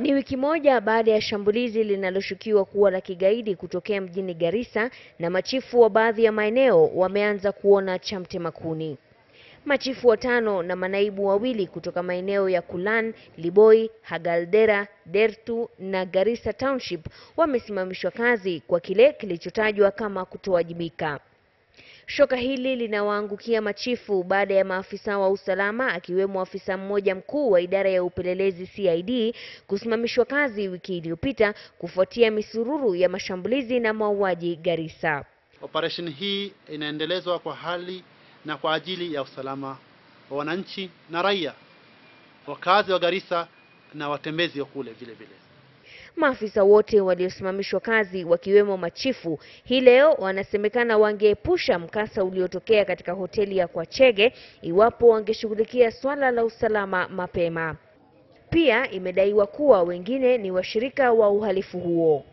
Ni wiki moja baada ya shambulizi linaloshukiwa kuwa la kigaidi kutokea mjini Garissa, na machifu wa baadhi ya maeneo wameanza kuona cha mtema kuni. Machifu 5 na manaibu 2 kutoka maeneo ya Kulan, Liboi, Hagaldera, Dertu na Garissa Township wamesimamishwa kazi kwa kile kilichotajwa kama kutowajibika. Shoka hili linawaangukia machifu baada ya maafisa wa usalama akiwemo afisa mmoja mkuu wa idara ya upelelezi CID kusimamishwa kazi wiki iliyopita kufuatia misururu ya mashambulizi na mauaji Garissa. Operation hii inaendelezwa kwa hali na kwa ajili ya usalama wa wananchi na raia, wakazi wa Garissa na watembezi wa kule vile vile. Maafisa wote waliosimamishwa kazi wakiwemo machifu hii leo wanasemekana wangeepusha mkasa uliotokea katika hoteli ya Kwachege iwapo wangeshughulikia swala la usalama mapema. Pia imedaiwa kuwa wengine ni washirika wa uhalifu huo.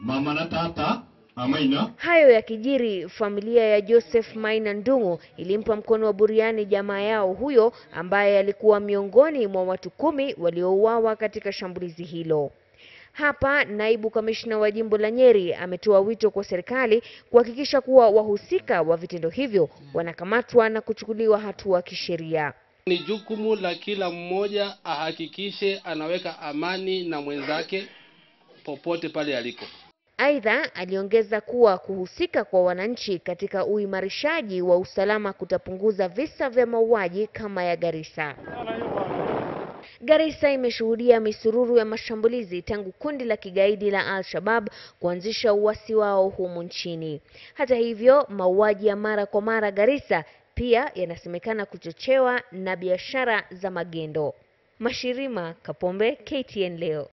Mama na tata Amaina. Hayo yakijiri, familia ya Joseph Maina Ndung'u ilimpa mkono wa buriani jamaa yao huyo ambaye alikuwa miongoni mwa watu 10 waliouawa katika shambulizi hilo. Hapa naibu kamishna wa jimbo la Nyeri ametoa wito kwa serikali kuhakikisha kuwa wahusika wa vitendo hivyo wanakamatwa na kuchukuliwa hatua kisheria. Ni jukumu la kila mmoja ahakikishe anaweka amani na mwenzake popote pale aliko. Aidha, aliongeza kuwa kuhusika kwa wananchi katika uimarishaji wa usalama kutapunguza visa vya mauaji kama ya Garissa. Garissa imeshuhudia misururu ya mashambulizi tangu kundi la kigaidi la Al-Shabaab kuanzisha uasi wao humu nchini. Hata hivyo, mauaji ya mara kwa mara Garissa pia yanasemekana kuchochewa na biashara za magendo. Mashirima Kapombe, KTN leo.